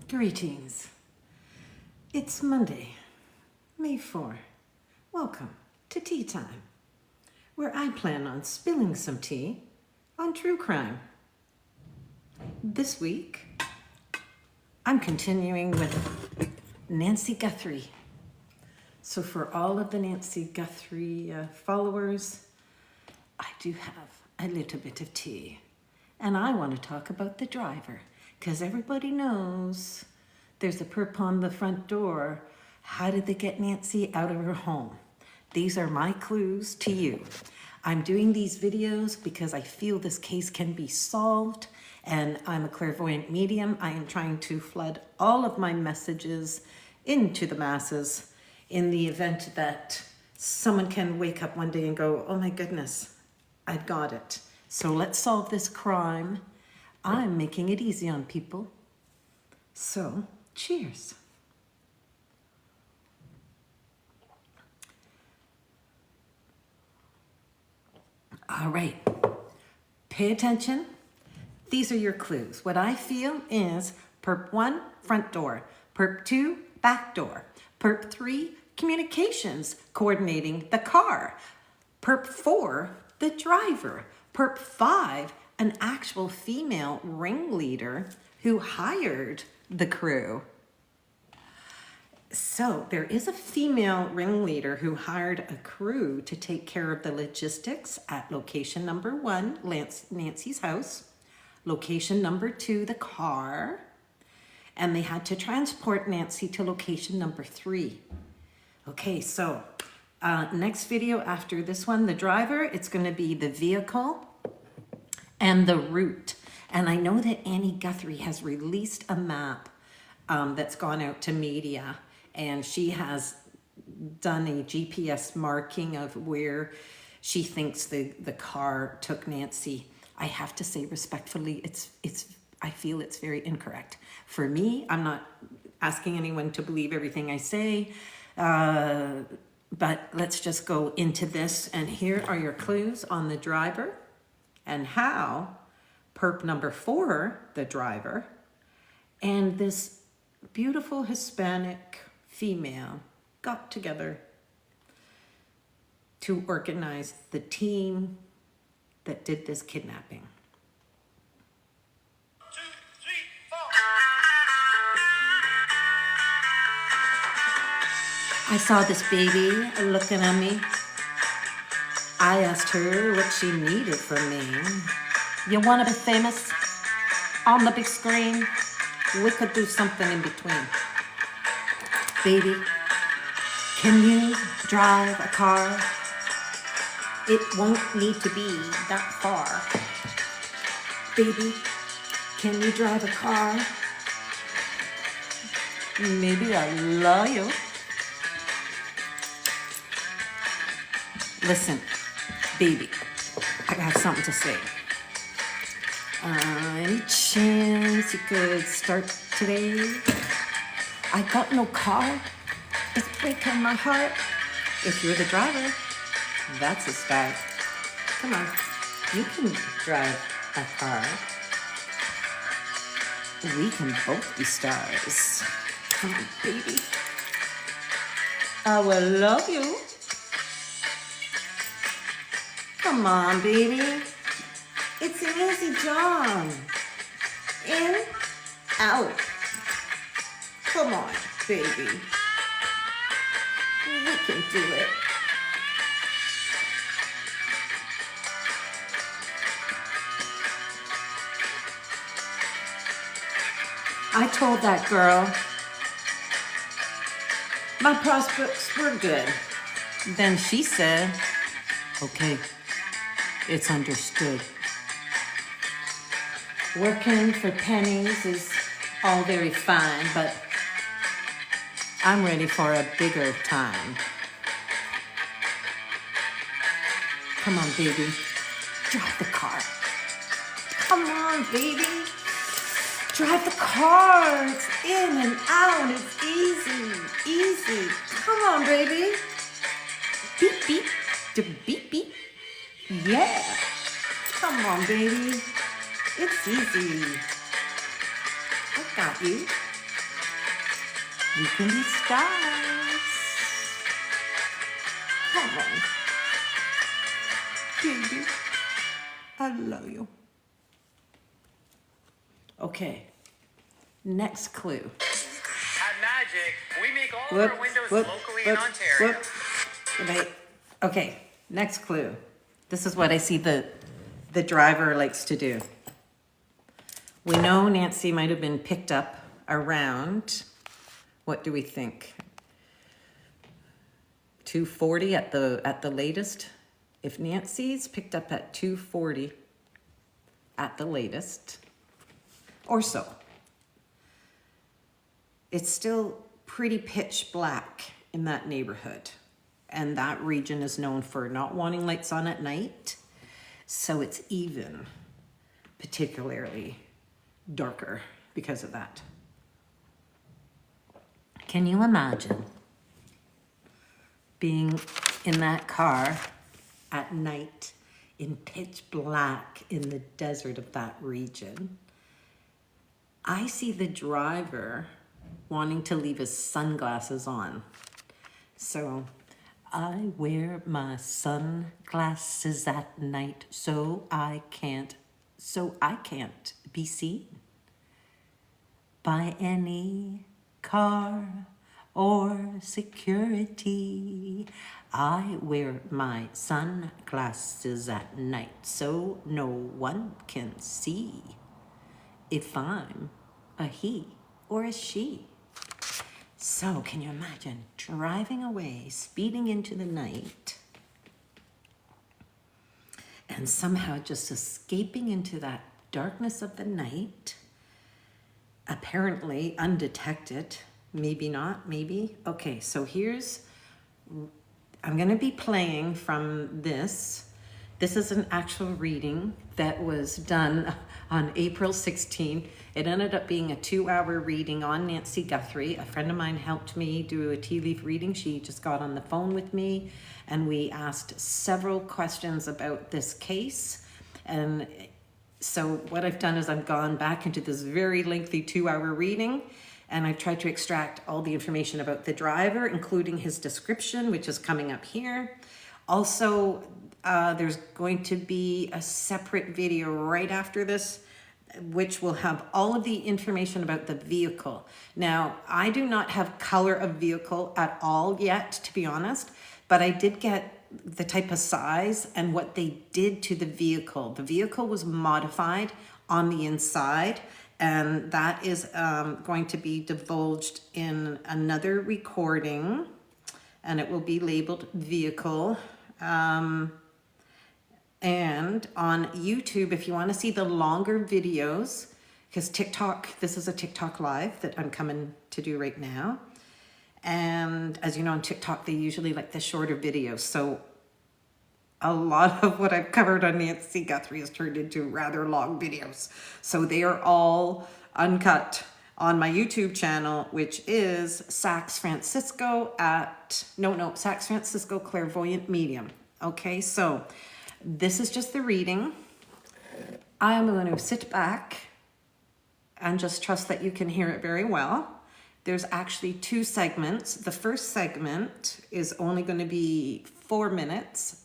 Greetings. It's Monday, May 4. Welcome to Tea Time, where I plan on spilling some tea on true crime. This week, I'm continuing with Nancy Guthrie. So for all of the Nancy Guthrie followers, I do have a little bit of tea. And I want to talk about the driver, because everybody knows there's a perp on the front door. How did they get Nancy out of her home? These are my clues to you. I'm doing these videos because I feel this case can be solved, and I'm a clairvoyant medium. I am trying to flood all of my messages into the masses in the event that someone can wake up one day and go, oh my goodness, I've got it. So let's solve this crime. I'm making it easy on people. So, cheers. All right, pay attention. These are your clues. What I feel is perp 1, front door. Perp 2, back door. Perp 3, communications, coordinating the car. Perp 4, the driver. Perp 5, an actual female ringleader who hired the crew. So there is a female ringleader who hired a crew to take care of the logistics at location number 1, Nancy's house. Location number 2, the car. And they had to transport Nancy to location number 3. Okay, so next video after this one, the driver, it's going to be the vehicle and the route. And I know that Annie Guthrie has released a map that's gone out to media, and she has done a GPS marking of where she thinks the car took Nancy. I have to say respectfully, I feel it's very incorrect. For me, I'm not asking anyone to believe everything I say, but let's just go into this. And here are your clues on the driver and how perp number 4, the driver, and this beautiful Hispanic female got together to organize the team that did this kidnapping. 2, 3, 4. I saw this baby looking at me. I asked her what she needed from me. You want to be famous on the big screen? We could do something in between. Baby, can you drive a car? It won't need to be that far. Baby, can you drive a car? Maybe I love you. Listen, baby, I have something to say. Any chance you could start today? I got no car. It's breaking my heart. If you're the driver, that's a start. Come on, you can drive a car. We can both be stars. Come on, baby. I will love you. Come on, baby. It's an easy job. In, out. Come on, baby. We can do it. I told that girl my prospects were good. Then she said, okay, it's understood. Working for pennies is all very fine, but I'm ready for a bigger time. Come on, baby. Drive the car. Come on, baby. Drive the car. It's in and out. It's easy. Easy. Come on, baby. Beep, beep. Beep, beep. Yeah. Come on, baby. It's easy. I got you. We can be stars. Come on, baby. I love you. Okay, next clue. At Magic, we make all of our windows locally in Ontario. Okay, next clue. This is what I see the driver likes to do. We know Nancy might have been picked up around, what do we think? 2:40 at the latest. If Nancy's picked up at 2:40 at the latest, or so, it's still pretty pitch black in that neighborhood. And that region is known for not wanting lights on at night. So it's even particularly darker because of that. Can you imagine being in that car at night in pitch black in the desert of that region? I see the driver wanting to leave his sunglasses on. So I wear my sunglasses at night so I can't be seen by any car or security. I wear my sunglasses at night so no one can see if I'm a he or a she. So can you imagine driving away, speeding into the night, and somehow just escaping into that darkness of the night, apparently undetected, maybe not, maybe. Okay, so I'm gonna be playing from this. This is an actual reading that was done on April 16. It ended up being a 2-hour reading on Nancy Guthrie. A friend of mine helped me do a tea leaf reading. She just got on the phone with me and we asked several questions about this case. And so what I've done is I've gone back into this very lengthy 2-hour reading and I've tried to extract all the information about the driver, including his description, which is coming up here. Also, there's going to be a separate video right after this, which will have all of the information about the vehicle. Now, I do not have color of vehicle at all yet, to be honest, but I did get the type of size and what they did to the vehicle. The vehicle was modified on the inside, and that is going to be divulged in another recording, and it will be labeled vehicle. And on YouTube, if you want to see the longer videos, because TikTok, this is a TikTok live that I'm coming to do right now. And as you know, on TikTok, they usually like the shorter videos. So a lot of what I've covered on Nancy Guthrie has turned into rather long videos. So they are all uncut on my YouTube channel, which is Sax Francisco Sax Francisco Clairvoyant Medium. Okay, so this is just the reading. I am going to sit back and just trust that you can hear it very well. There's actually 2 segments. The first segment is only going to be 4.5 minutes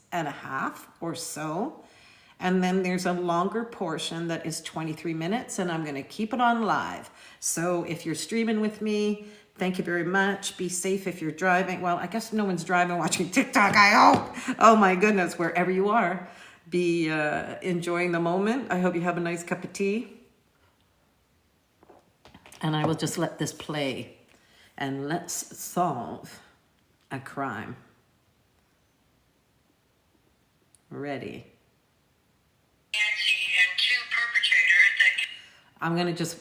or so. And then there's a longer portion that is 23 minutes, and I'm going to keep it on live. So if you're streaming with me, thank you very much. Be safe if you're driving. Well, I guess no one's driving watching TikTok, I hope. Oh my goodness, wherever you are, be enjoying the moment. I hope you have a nice cup of tea. And I will just let this play and let's solve a crime. Ready? And 2 perpetrators that... I'm going to just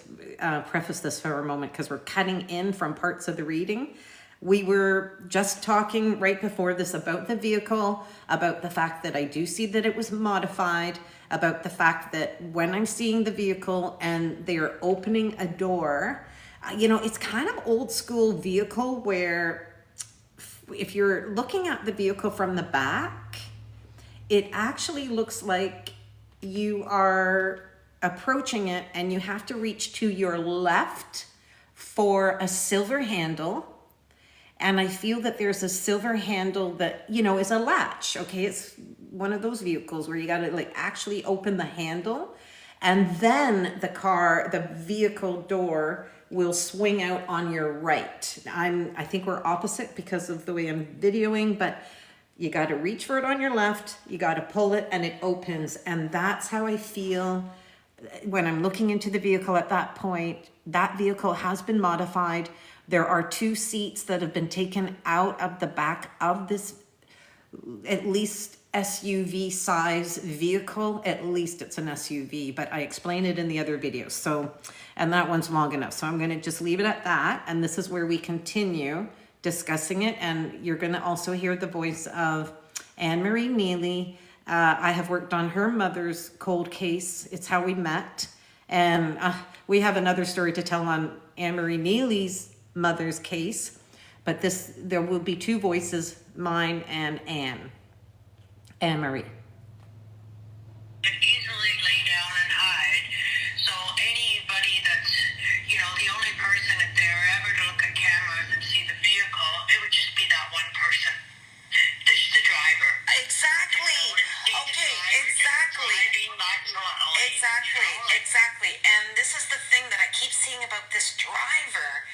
preface this for a moment because we're cutting in from parts of the reading. We were just talking right before this about the vehicle, about the fact that I do see that it was modified, about the fact that when I'm seeing the vehicle and they're opening a door, it's kind of old school vehicle where if you're looking at the vehicle from the back, it actually looks like you are approaching it and you have to reach to your left for a silver handle. And I feel that there's a silver handle that, you know, is a latch, okay? It's one of those vehicles where you got to like actually open the handle, and then the vehicle door will swing out on your right. I think we're opposite because of the way I'm videoing, but you got to reach for it on your left, you got to pull it, and it opens. And that's how I feel when I'm looking into the vehicle at that point. That vehicle has been modified. There are 2 seats that have been taken out of the back of this, at least SUV size vehicle. At least it's an SUV, but I explain it in the other videos. So, and that one's long enough. So I'm going to just leave it at that. And this is where we continue discussing it. And you're going to also hear the voice of Anne-Marie Neely. I have worked on her mother's cold case. It's how we met. And we have another story to tell on Anne-Marie Neely's mother's case, but there will be 2 voices, mine and Anne-Marie. Easily lay down and hide. So anybody that's, you know, the only person, if they're ever to look at cameras and see the vehicle, it would just be that one person. Just the driver. Exactly. Okay, exactly. Exactly. And this is the thing that I keep seeing about this driver.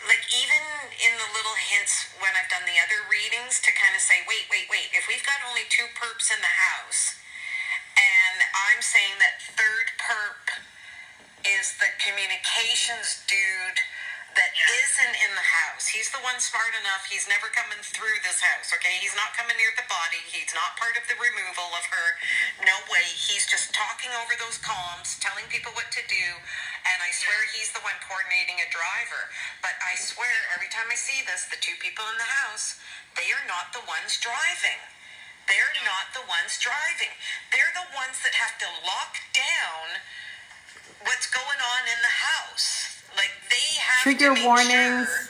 Like even in the little hints when I've done the other readings to kind of say, wait. If we've got only 2 perps in the house, and I'm saying that third perp is the communications dude that isn't in the house. He's the one smart enough. He's never coming through this house, okay? He's not coming near the body. He's not part of the removal of her. No way. He's just talking over those comms, telling people what to do, and I swear he's the one coordinating a driver. But I swear, every time I see this, the 2 people in the house, they are not the ones driving. They're not the ones driving. They're the ones that have to lock down what's going on in the house. Like, they have Trigger to make warnings. sure,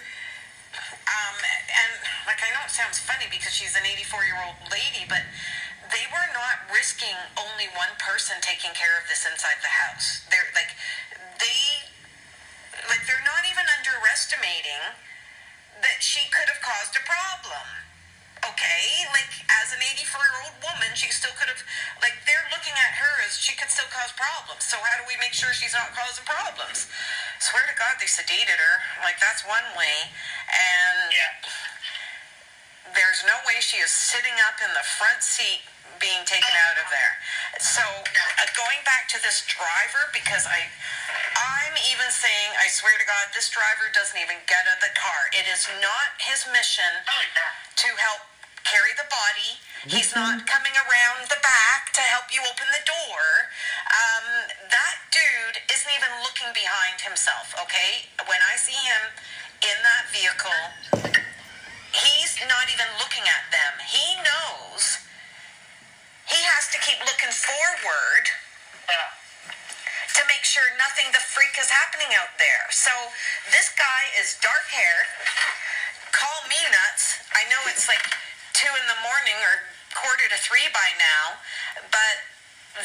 and like, I know it sounds funny because she's an 84-year-old lady, but they were not risking only one person taking care of this inside the house. They're not even underestimating that she could have caused a problem. Okay, like, as an 84-year-old woman, she still could have, like, they're looking at her as she could still cause problems. So how do we make sure she's not causing problems? Swear to God, they sedated her. Like, that's one way. And there's no way she is sitting up in the front seat being taken out of there. So going back to this driver, because I'm even saying, I swear to God, this driver doesn't even get in the car. It is not his mission to help carry the body. He's not coming around the back to help you open the door. That dude isn't even looking behind himself, okay? When I see him in that vehicle, he's not even looking at them. He knows he has to keep looking forward to make sure nothing the freak is happening out there. So this guy is dark hair. Call me nuts. I know it's like 2 in the morning or 2:45 by now, but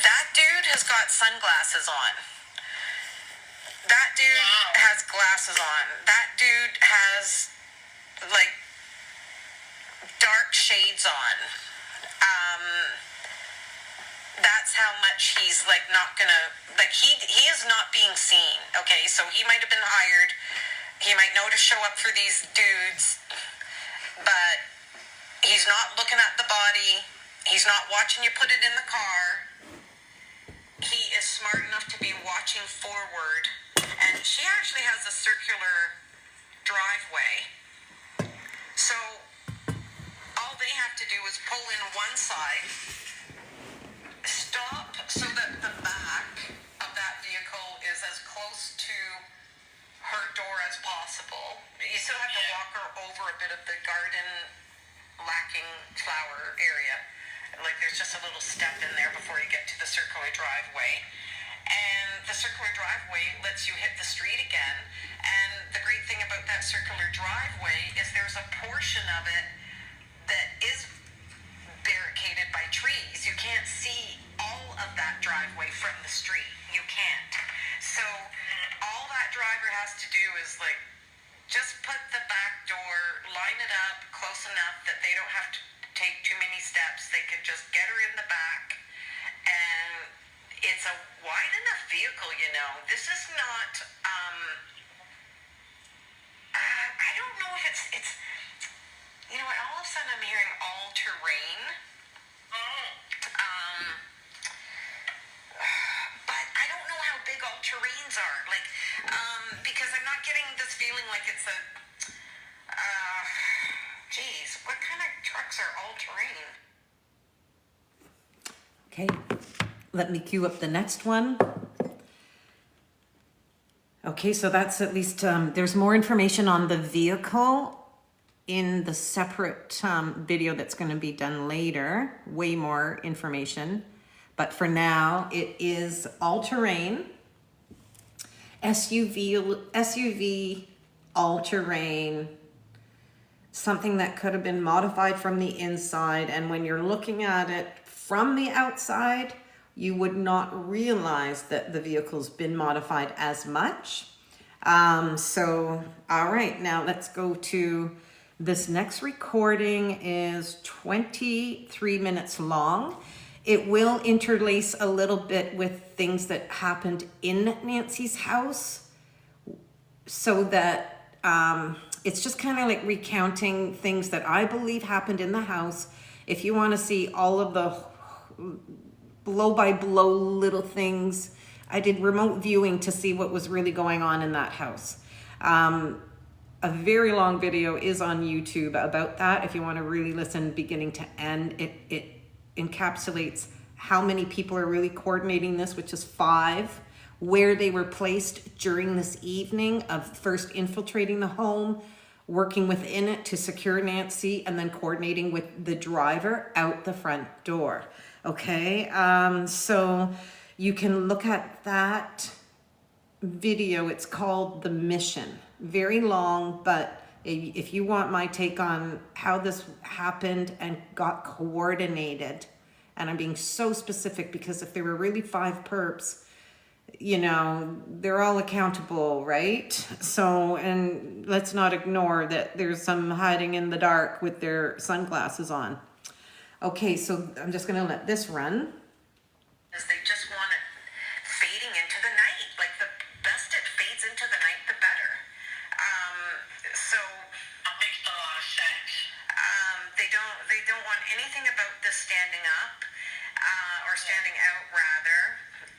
that dude has got sunglasses on. That dude has glasses on. That dude has, like, dark shades on. That's how much he's, like, not gonna, like, he is not being seen, okay? So he might have been hired. He might know to show up for these dudes, but he's not looking at the body. He's not watching you put it in the car. He is smart enough to be watching forward. And she actually has a circular driveway. So all they have to do is pull in one side, stop so that the back of that vehicle is as close to her door as possible. You still have to walk her over a bit of the garden lacking flower area. Like, there's just a little step in there before you get to the circular driveway. And the circular driveway lets you hit the street again. And the great thing about that circular driveway is there's a portion of it that is barricaded by trees. You can't see all of that driveway from the street. You can't. So all that driver has to do is like just put the back door, line it up close enough that they don't have to take too many steps. They can just get her in the back, and it's a wide enough vehicle, you know. This is not, I don't know if it's, you know, all of a sudden I'm hearing all-terrain. But I don't know how big all-terrains are, like, because I'm not getting this feeling like it's a, geez, what kind of trucks are all-terrain? Okay, let me cue up the next one. Okay, so that's at least, there's more information on the vehicle in the separate video that's going to be done later. Way more information. But for now, it is all-terrain, SUV all-terrain, something that could have been modified from the inside. And when you're looking at it from the outside, you would not realize that the vehicle's been modified as much. So, all right, now let's go to this next recording is 23 minutes long. It will interlace a little bit with things that happened in Nancy's house, so that it's just kind of like recounting things that I believe happened in the house. If you want to see all of the blow by blow little things, I did remote viewing to see what was really going on in that house. A very long video is on YouTube about that. If you want to really listen beginning to end, it encapsulates how many people are really coordinating this, which is 5, where they were placed during this evening of first infiltrating the home, working within it to secure Nancy, and then coordinating with the driver out the front door. Okay, so you can look at that video. It's called The Mission. Very long, but if you want my take on how this happened and got coordinated, and I'm being so specific because if there were really 5 perps, you know, they're all accountable, right? So, and let's not ignore that there's some hiding in the dark with their sunglasses on. Okay, so I'm just gonna let this run. They just want it fading into the night. Like, the best it fades into the night, the better. So That makes a lot of sense. they don't want anything about this standing up, or standing out rather.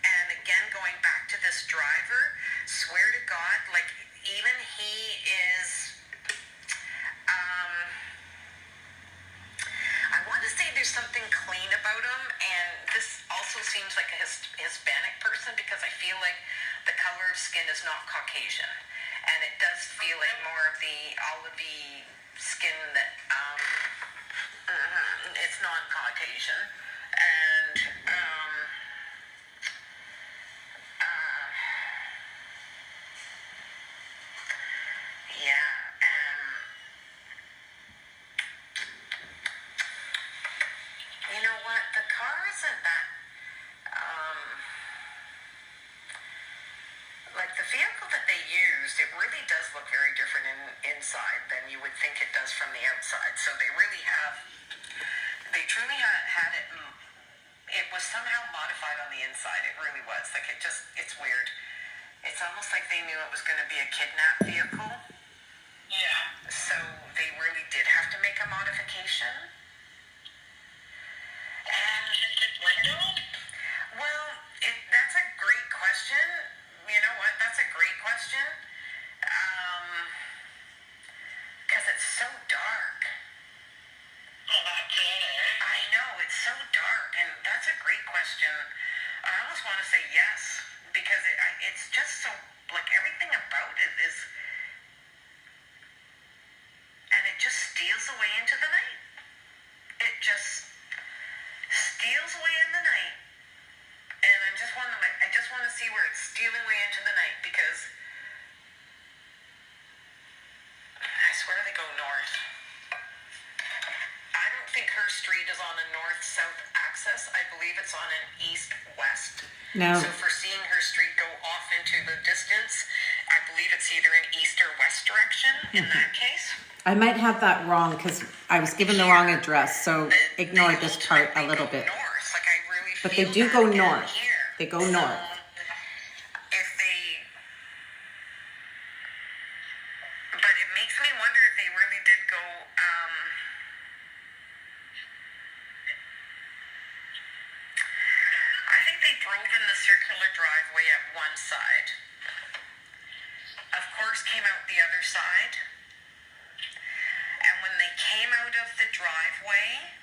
And again, going back to this driver, swear to God, like, even he is, I want to say there's something clean about him, and this also seems like a Hispanic person, because I feel like the color of skin is not Caucasian, and it does feel like more of the olivey skin that it's non-Caucasian, and you know what? The car isn't that, like, the vehicle that they used, it really does look very different inside than you would think it does from the outside. So they really they truly had it, it was somehow modified on the inside. It really was. Like, it's weird. It's almost like they knew it was going to be a kidnap vehicle. Yeah. So they really did have to make a modification. And Tinted window? well, that's a great question. You know what? That's a great question. Because it's so dark. Oh, that's it, eh? I know, it's so dark, and that's a great question. I almost want to say yes, because it's just so, like, everything about it is, and it just steals away into the night. It just steals away in the night. And I'm just wondering, like, I just want to see where it's stealing away into the night, because I swear they go north. I don't think her street is on a north-south axis. I believe it's on an east-west. Now, So for seeing her street go off into the distance, I believe it's either in east or west direction in that case. I might have that wrong because I was given the wrong address, so ignore this part a little bit. North, like I really But they feel do that go again north. here. They go north. If they, but it makes me wonder if they really did go. I think they drove in the circular driveway at one side. Of course, came out the other side. And when they came out of the driveway,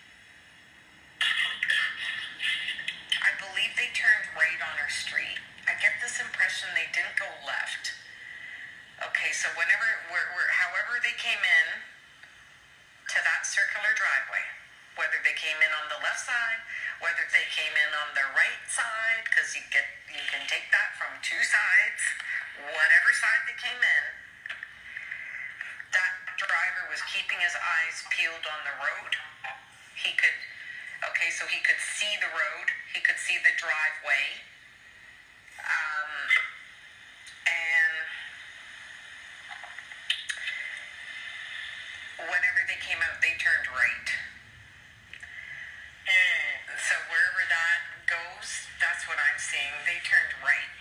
I believe they turned right on our street. I get this impression they didn't go left. Okay, so however they came in to that circular driveway, whether they came in on the left side, whether they came in on the right side, because you can take that from two sides, whatever side they came in, that driver was keeping his eyes peeled on the road. He could see the road, he could see the driveway, and whenever they came out, they turned right. So wherever that goes, that's what I'm seeing. They turned right.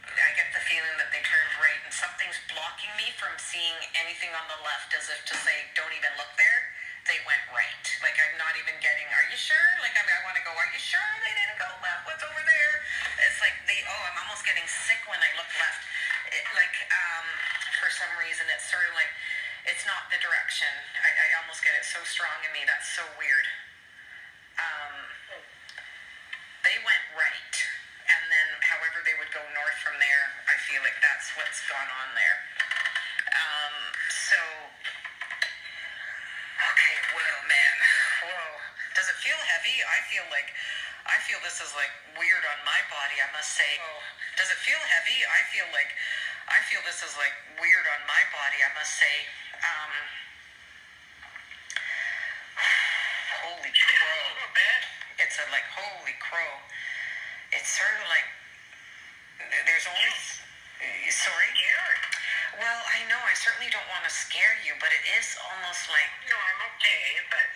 I get the feeling that they turned right, and something's blocking me from seeing anything on the left, as if to say, don't even look there. They went right. Like, I'm not even getting, are you sure? Like, I want to go, are you sure they didn't go left? What's over there? It's like, I'm almost getting sick when I look left. For some reason, it's sort of like, it's not the direction. I almost get it so strong in me. That's so weird. They went right. And then however they would go north from there, I feel like that's what's gone on there. Okay, whoa, man. Whoa. Does it feel heavy? I feel this is like weird on my body, I must say. Does it feel heavy? I feel this is like weird on my body, I must say. Holy crow. It's like, holy crow. It's sort of like, there's only, sorry? Well, I know, I certainly don't want to scare you, but it is almost like, No, I'm okay, but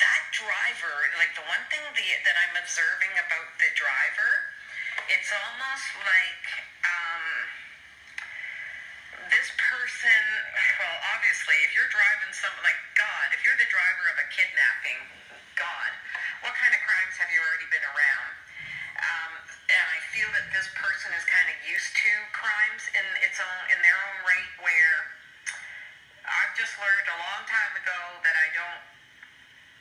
that driver, like the one thing that I'm observing about the driver, it's almost like, this person, well, obviously, if you're driving something like, God, if you're the driver of a kidnapping, God, what kind of crimes have you already been around? And I feel that this person is kind of used to crimes in their own right, where I've just learned a long time ago that I don't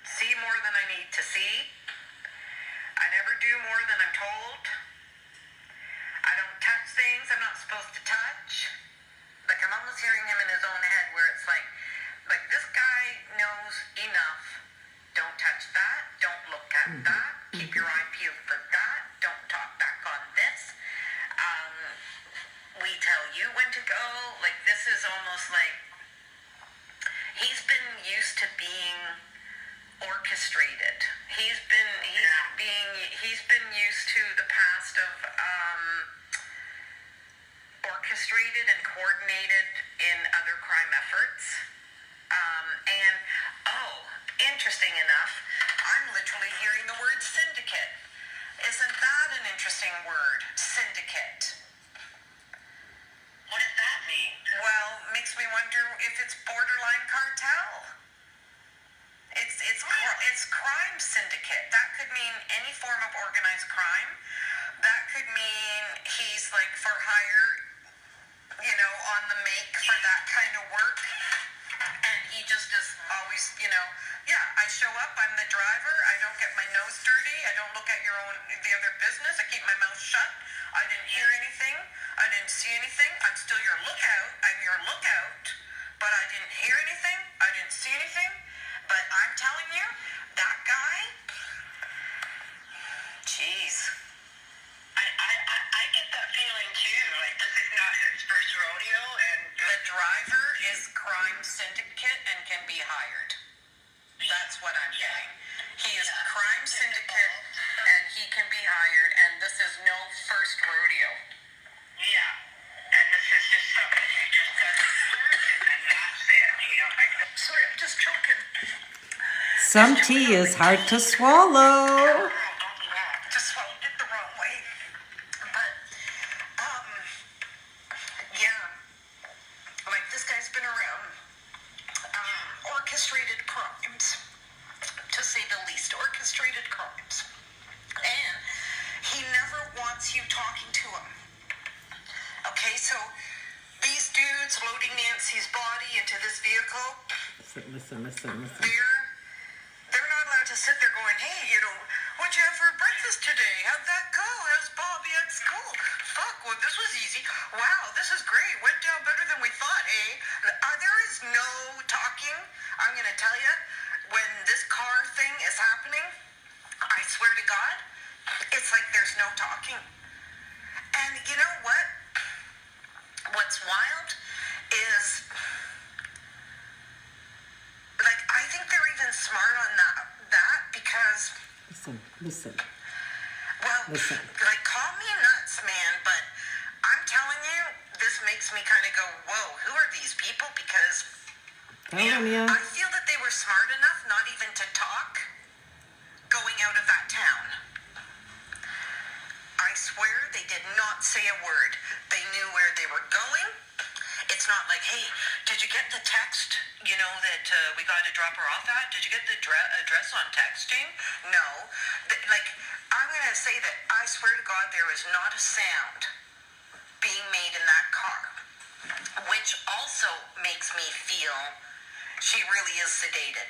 see more than I need to see. I never do more than I'm told. I don't touch things I'm not supposed to touch. Like, I'm almost hearing him in his own head where it's like this guy knows enough. Don't touch that. Don't look at that. Keep your eye peeled for that. Don't talk back on this. We tell you when to go. Like, this is almost like he's been used to being orchestrated. He's been used to the past of orchestrated and coordinated in other crime efforts. Interesting enough, I'm literally hearing the word syndicate. Isn't that an interesting word? Syndicate. what does that mean? Well, makes me wonder if it's borderline cartel. It's crime syndicate. That could mean any form of organized crime. That could mean he's like for hire, on the make for that kind of work. And he just is always, I show up, I'm the driver, I don't get my nose dirty, I don't look at the other business, I keep my mouth shut, I didn't hear anything, I didn't see anything, I'm still your lookout, I'm your lookout, but I didn't hear anything, I didn't see anything, but I'm telling you, that guy, jeez. I get that feeling too, like this is not his first rodeo, and The driver is crime syndicate and can be hired. That's what I'm getting. He is crime syndicate and he can be hired, and this is no first rodeo. yeah, and Some tea is hard to swallow. Just swallowed it the wrong way. But, yeah. Like, this guy's been around. Orchestrated crimes. To say the least. Orchestrated crimes. And he never wants you talking to him. Okay, so these dudes loading Nancy's body into this vehicle, Listen. they're not allowed to sit there going, hey, what'd you have for breakfast today? How'd that go? How's Bobby at school? Fuck, well, this was easy. Wow, this is great. Went down better than we thought, hey? There is no talking. I'm going to tell you, when this car thing is happening, I swear to God, it's like there's no talking. And you know what? What's wild is, like, I think they're even smart on that because, Listen. well, like, call me nuts, man, but I'm telling you, this makes me kind of go, whoa, who are these people? Because, Telling ya. I feel that they were smart enough not even to talk going out of that town. I swear they did not say a word. They knew where they were going. It's not like, hey, did you get the text, that we got to drop her off at? Did you get the address on texting? No. Like, I'm going to say that I swear to God there is not a sound being made in that car, which also makes me feel she really is sedated.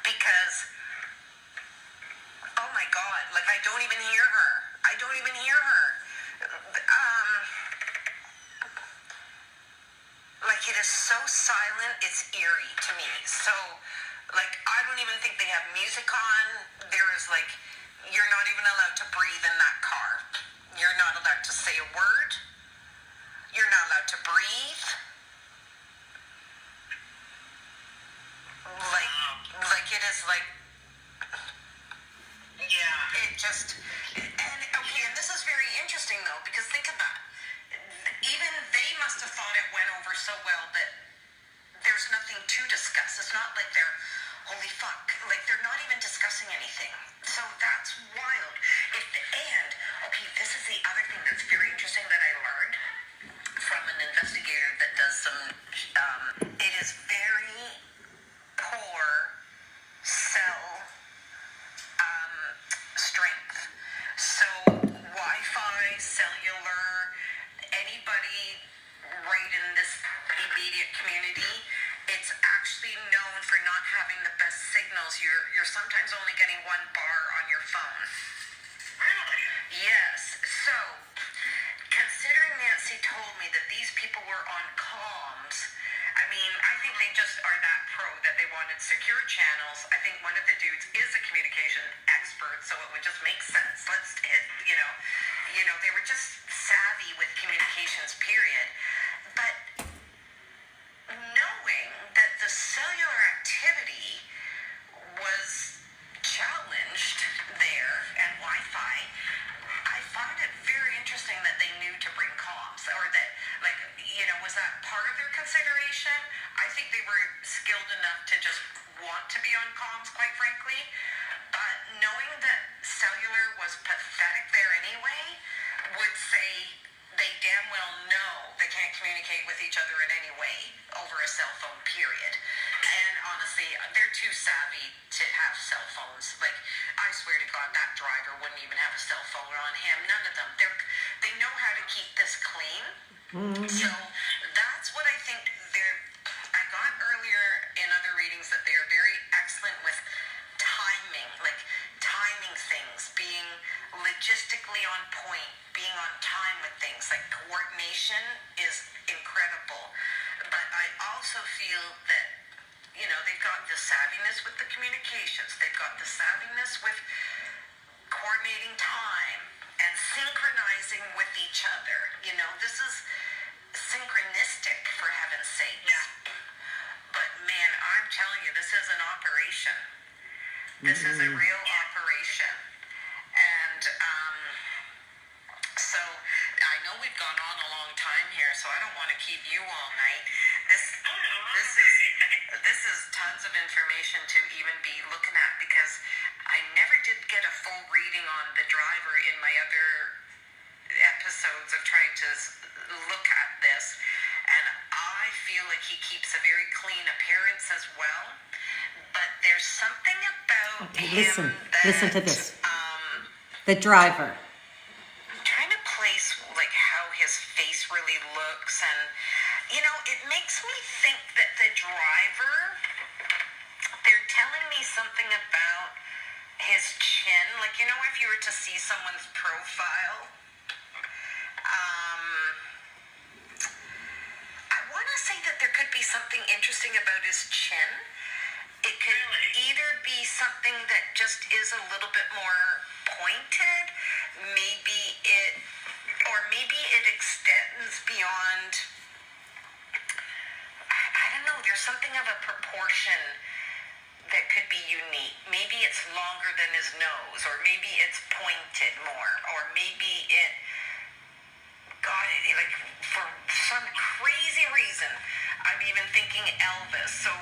Because, oh my God, like, I don't even hear her. Like, it is so silent, it's eerie to me. So, like, I don't even think they have music on. There is, like, you're not even allowed to breathe in that car. You're not allowed to say a word. You're not allowed to breathe. Like it is like, yeah, it just, and this is very interesting though, because think of that. Even they must have thought it went over so well that there's nothing to discuss. It's not like they're, holy fuck, like they're not even discussing anything. So that's wild. And, okay, this is the other thing that's very interesting that I learned from an investigator that does some, it is very poor cell strength. So Wi-Fi, cellular, anybody right in this immediate community, it's actually known for not having the best signals. You're sometimes only getting one bar on your phone. Really? Yes. So, considering Nancy told me that these people were on comms, I mean, I think they just are that pro that they wanted secure channels. I think one of the dudes is a communication expert, so it would just make sense. They were just savvy with communications, period. But knowing that the cellular activity was challenged there and Wi-Fi, I found it very interesting that they knew to bring comms, or that, was that part of their consideration? I think they were skilled enough to just want to be on comms, quite frankly, but knowing that cellular was pathetic there anyway, would say they damn well know they can't communicate with each other in any way over a cell phone, period. And honestly, they're too savvy to have cell phones. Like, I swear to God, that driver wouldn't even have a cell phone on him. None of them. They know how to keep this clean. So that's what I think I got earlier in other readings that they're very excellent with timing things, being logistically on point, being on time with things. Like, coordination is incredible. But I also feel that, they've got the savviness with the communications. They've got the savviness with coordinating time and synchronizing with each other. This is synchronistic, for heaven's sake. Yeah. But man, I'm telling you, this is an operation. This is a real operation. And so I know we've gone on a long time here, so I don't want to keep you all night. this is tons of information to even be looking at, because I never did get a full reading on the driver in my other episodes of trying to look at this, and I feel like he keeps a very clean appearance as well, but there's something about him listen to this. The driver. I'm trying to place like how his face really looks, and you know, it makes me think that the driver, they're telling me something about his chin. Like, you know, if you were to see someone's profile, I want to say that there could be something interesting about his chin. It could either be something that just is a little bit more pointed, maybe it extends beyond, I don't know, there's something of a proportion that could be unique. Maybe it's longer than his nose, or maybe it's pointed more, or maybe it got it, like, for some crazy reason, I'm even thinking Elvis. So,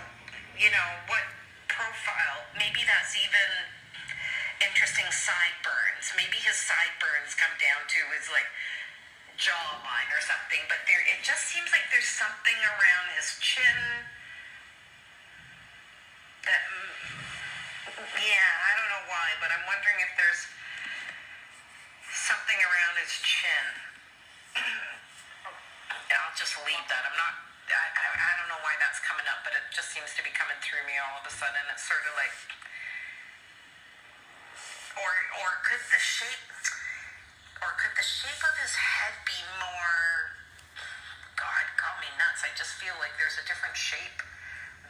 you know, what profile, maybe that's even interesting. Sideburns, maybe his sideburns come down to his, like, jawline or something, but it just seems like there's something around his chin that, yeah, I don't know why, but I'm wondering if there's something around his chin. I'll just leave that. I don't know why that's coming up, but it just seems to be coming through me all of a sudden. It's sort of like, or could the shape of his head be more, God, call me nuts, I just feel like there's a different shape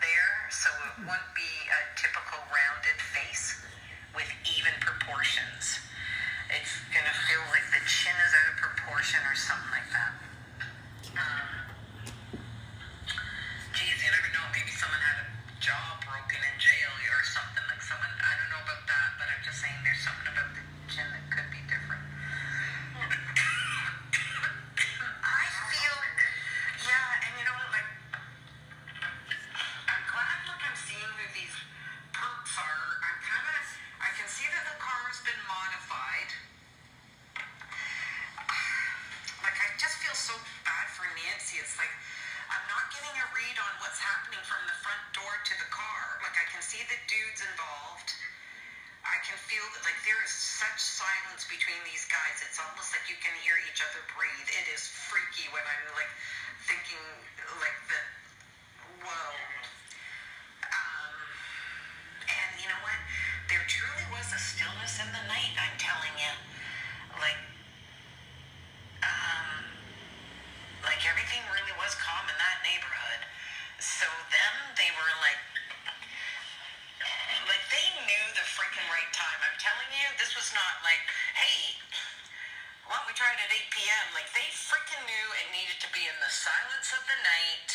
there, so it wouldn't be a typical rounded face with even proportions. It's gonna feel like the chin is out of proportion or something like that. Geez, you never know, maybe someone had a jaw broken in jail or something, like someone, I don't know about that, but I'm just saying there's something about the chin that could be different. I feel, yeah, and you know, like, I'm glad, look, I'm seeing who these perps are. I can see that the car's been modified. Like, I just feel so bad for Nancy. It's like, I'm not getting a read on what's happening from the front door to the car. Like, I can see the dudes involved. I can feel that, like, there is such silence between these guys. It's almost like you can hear each other breathe. It is freaky when I'm, like, thinking, like, that, whoa. And you know what? There truly was a stillness in the night, I'm telling you. Like everything really was calm in that neighborhood. So them, they were like they knew the freaking right time. I'm telling you, this was not like, hey, why don't we try it at 8 p.m.? Like, they freaking knew it needed to be in the silence of the night.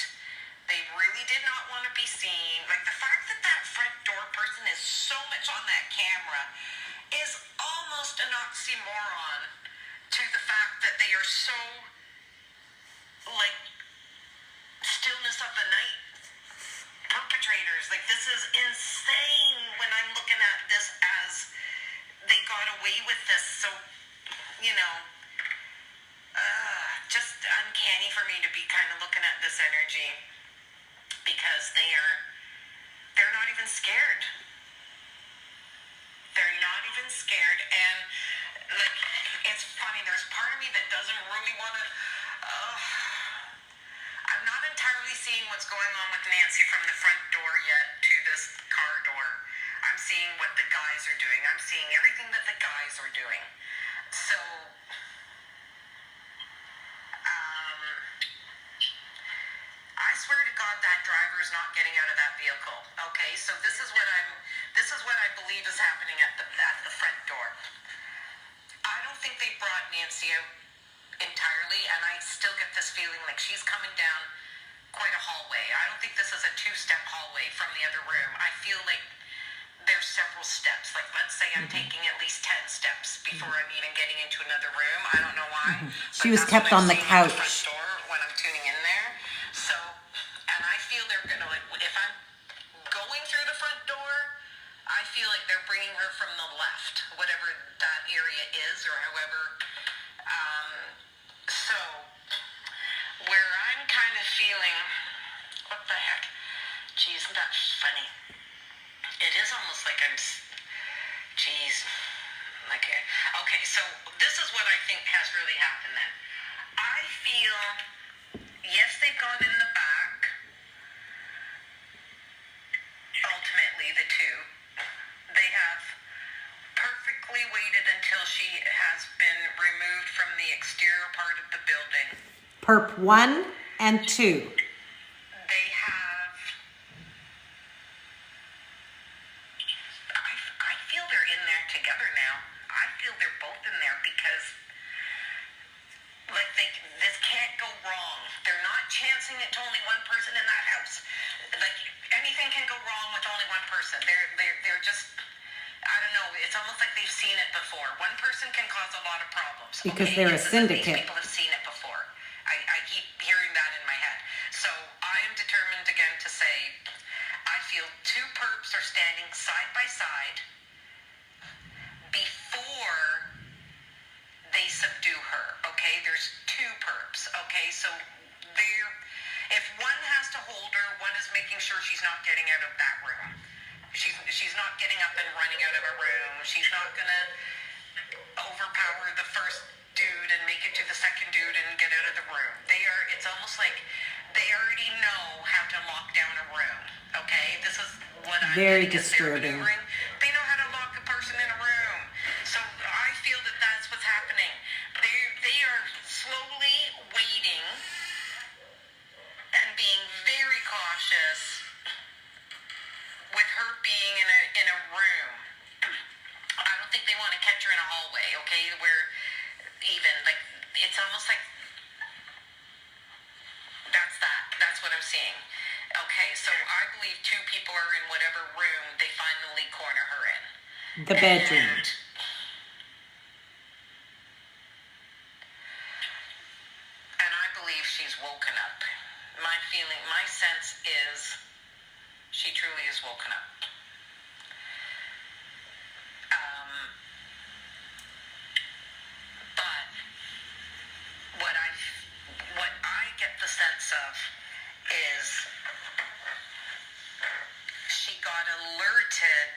They really did not want to be seen. Like, the fact that that front door person is so much on that camera is almost an oxymoron to the fact that they are so, like, stillness of the night perpetrators. Like, this is insane when I'm looking at this as they got away with this. So, you know, just uncanny for me to be kind of looking at this energy, because they're not even scared. They're not even scared. And like, it's funny, there's part of me that doesn't really want to, I'm not entirely seeing what's going on with Nancy from the front door yet to this car door. I'm seeing what the guys are doing. I'm seeing everything that the guys are doing. So, I swear to God, that driver is not getting out of that vehicle. Okay, so this is what I believe is happening at the front door. I don't think they brought Nancy out entirely, and I still get this feeling like she's coming down quite a hallway. I don't think this is a 2-step hallway from the other room. I feel like there's several steps. Like, let's say I'm taking at least 10 steps before I'm even getting into another room. I don't know why. She was kept on the couch. Front door when I'm tuning in there. So, and I feel they're gonna, like, if I'm is, or however. So, where I'm kind of feeling, what the heck? Geez, isn't that funny? It is almost like geez. Okay, so this is what I think has really happened then. I feel, yes, they've gone in the back. Ultimately, the two. They have perfectly waited until she has been removed from the exterior part of the building. Perp 1 and 2. They have... I feel they're in there together now. I feel they're both in there because, like, this can't go wrong. They're not chancing it to only one person in that house. Like, anything can go wrong with only one person. They're just... I don't know. It's almost like they've seen it before. One person can cause a lot of problems. Because they're a syndicate. These people have seen it before. I keep hearing that in my head. So I am determined again to say, I feel two perps are standing side by side before they subdue her. Okay, there's two perps. Okay, so if one has to hold her, one is making sure she's not getting out of that room. She's not getting up and running out of a room. She's not gonna overpower the first dude and make it to the second dude and get out of the room. It's almost like they already know how to lock down a room. Okay, this is what I'm very getting as they're disturbing. maneuvering. They know how to lock a person in a room. So I feel that that's what's happening. They are slowly waiting and being very cautious with her being in a room. I don't think they want to catch her in a hallway, okay? Where even, like, it's almost like that's what I'm seeing. Okay, so I believe two people are in whatever room they finally corner her in. The bedroom. And I believe she's woken up. My sense is she truly is woken up. But what I get the sense of is she got alerted.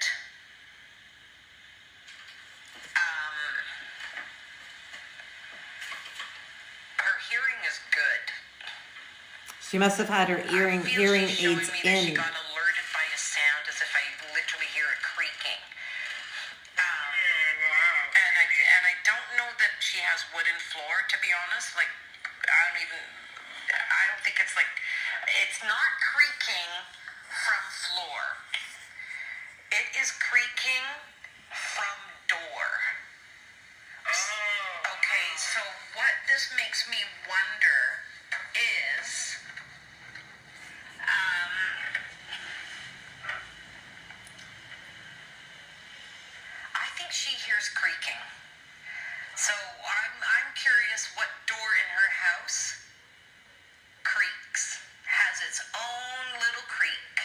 Her hearing is good. She must have had her hearing aids She in. got alerted by a sound as if I literally hear it creaking. And I don't know that she has wooden floor, to be honest. Like, I don't think it's like, it's not creaking from floor. It is creaking from door. Okay, so what this makes me wonder is, I think she hears creaking. So I'm curious what door in her house creaks, has its own little creak.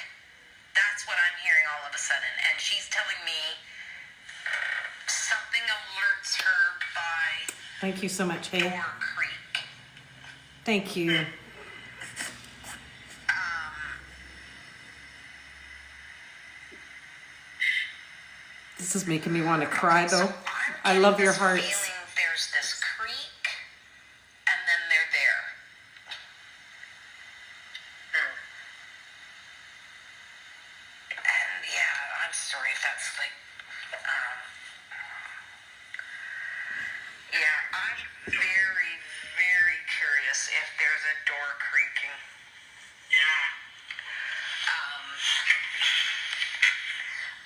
That's what I'm hearing all of a sudden. And she's telling me something alerts her by Thank you so much, hey. door creak. Thank you. This is making me want to cry, though. I love your hearts. Feeling there's this creak, and then they're there. And yeah, I'm sorry if that's like, yeah, I'm very, very curious if there's a door creaking. Yeah.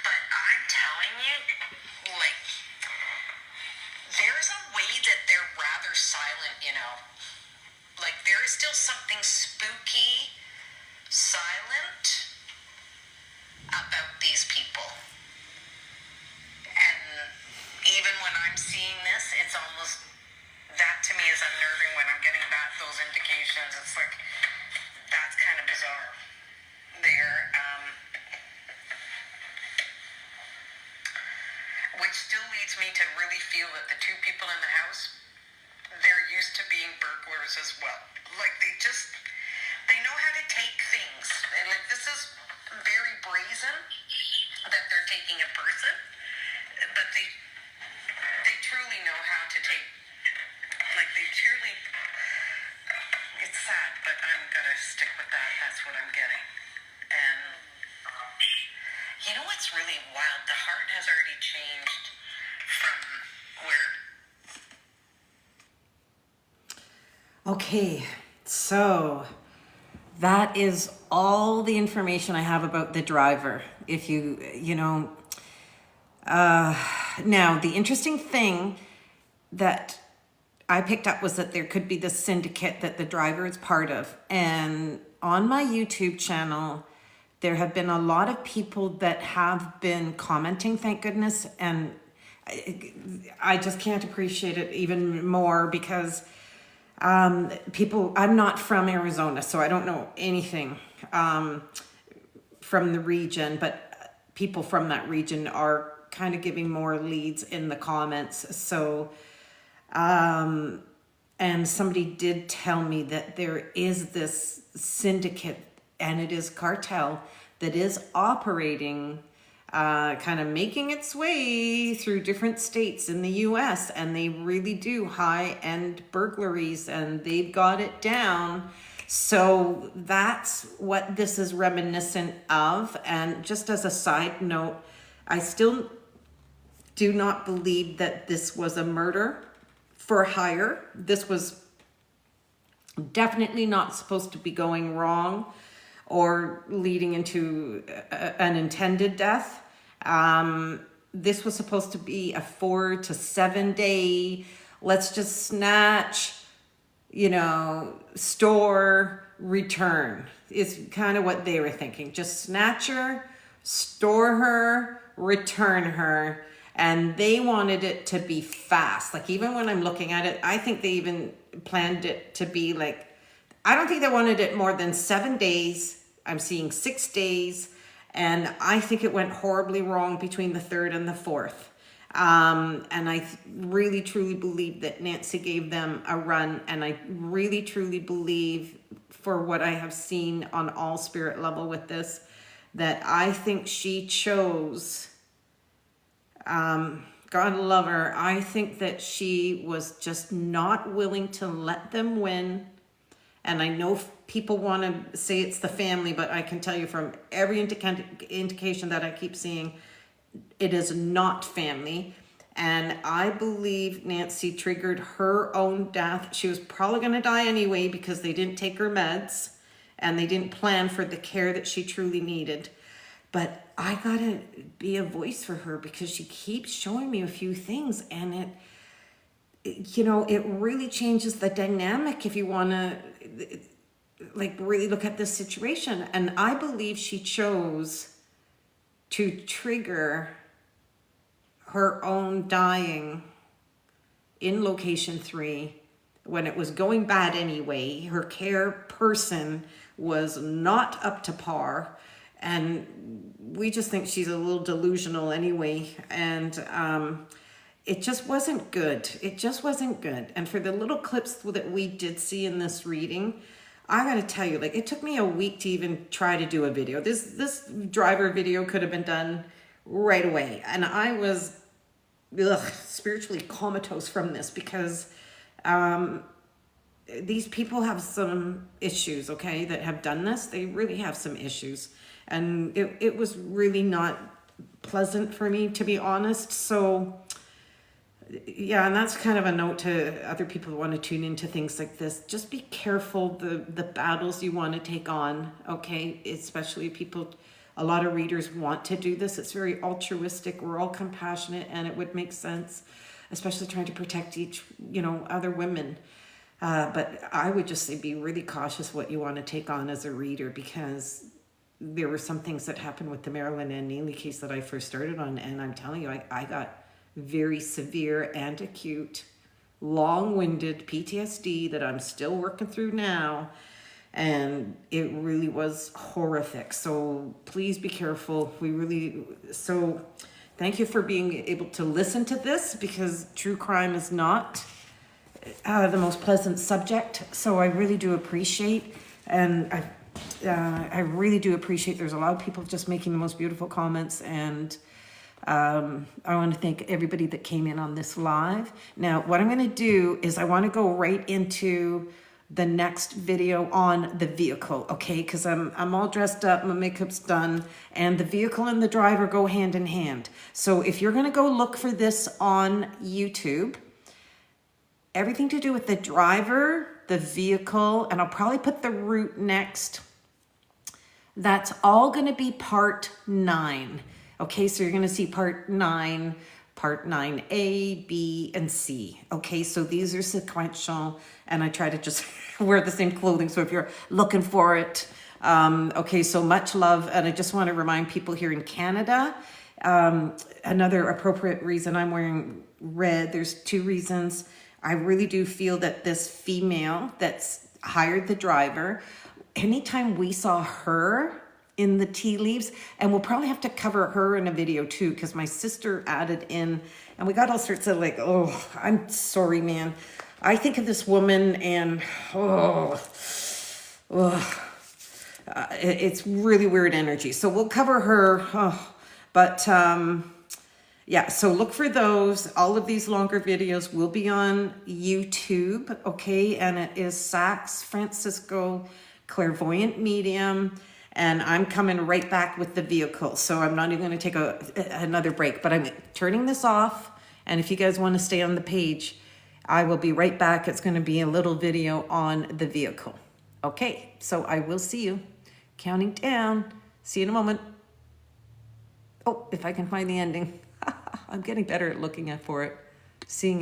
But I'm telling you, like, there's a way that they're rather silent, you know. Like, there is still something spooky, silent about these people. And even when I'm seeing this, it's almost, that to me is unnerving when I'm getting those indications. It's like, that's kind of bizarre. Which still leads me to really feel that the two people Okay, so that is all the information I have about the driver. If now the interesting thing that I picked up was that there could be this syndicate that the driver is part of. And on my YouTube channel, there have been a lot of people that have been commenting, thank goodness. And I just can't appreciate it even more because I'm not from Arizona, so I don't know anything from the region, but people from that region are kind of giving more leads in the comments. So, and somebody did tell me that there is this syndicate and it is cartel that is operating, kind of making its way through different states in the US, and they really do high-end burglaries and they've got it down. So that's what this is reminiscent of. And just as a side note, I still do not believe that this was a murder for hire. This was definitely not supposed to be going wrong or leading into an intended death. This was supposed to be a 4 to 7 day, let's just snatch, store, return is kind of what they were thinking. Just snatch her, store her, return her. And they wanted it to be fast. Like, even when I'm looking at it, I think they even planned it to be like, I don't think they wanted it more than 7 days. I'm seeing 6 days. And I think it went horribly wrong between the 3rd and the 4th. And I really, truly believe that Nancy gave them a run. And I really, truly believe, for what I have seen on all spirit level with this, that I think she chose, God love her, I think that she was just not willing to let them win. And I know people want to say it's the family, but I can tell you from every indication that I keep seeing, it is not family. And I believe Nancy triggered her own death. She was probably going to die anyway because they didn't take her meds and they didn't plan for the care that she truly needed. But I got to be a voice for her because she keeps showing me a few things, and it really changes the dynamic if you want to really look at this situation. And I believe she chose to trigger her own dying in location 3 when it was going bad anyway. Her care person was not up to par, and we just think she's a little delusional anyway. And it just wasn't good. It just wasn't good. And for the little clips that we did see in this reading, I gotta tell you, it took me a week to even try to do a video. This driver video could have been done right away. And I was spiritually comatose from this because these people have some issues, okay, that have done this. They really have some issues. And it was really not pleasant for me, to be honest. So yeah, and that's kind of a note to other people who want to tune into things like this. Just be careful the battles you want to take on, okay? Especially people, a lot of readers want to do this. It's very altruistic. We're all compassionate, and it would make sense, especially trying to protect other women. But I would just say be really cautious what you want to take on as a reader, because there were some things that happened with the Marilyn and Neely case that I first started on, and I'm telling you, I got very severe and acute, long-winded PTSD that I'm still working through now, and it really was horrific. So please be careful. So thank you for being able to listen to this, because true crime is not the most pleasant subject. So I really do appreciate, and I really do appreciate there's a lot of people just making the most beautiful comments, and I want to thank everybody that came in on this live. Now, what I'm going to do is I want to go right into the next video on the vehicle, okay? Because I'm all dressed up, my makeup's done, and the vehicle and the driver go hand in hand. So if you're going to go look for this on YouTube, everything to do with the driver, the vehicle, and I'll probably put the route next. That's all going to be part 9. Okay, so you're going to see part 9, part 9A, B, and C. Okay, so these are sequential, and I try to just wear the same clothing. So if you're looking for it, okay, so much love. And I just want to remind people here in Canada, another appropriate reason I'm wearing red, there's 2 reasons. I really do feel that this female that's hired the driver, anytime we saw her in the tea leaves, and we'll probably have to cover her in a video too, because my sister added in, and we got all sorts of like, oh, I'm sorry, man. I think of this woman and, it's really weird energy. So we'll cover her, but yeah, so look for those. All of these longer videos will be on YouTube, okay? And it is Sax Francisco Clairvoyant Medium. And I'm coming right back with the vehicle. So I'm not even going to take another break. But I'm turning this off. And if you guys want to stay on the page, I will be right back. It's going to be a little video on the vehicle. Okay, so I will see you. Counting down. See you in a moment. Oh, if I can find the ending. I'm getting better at looking for it. Seeing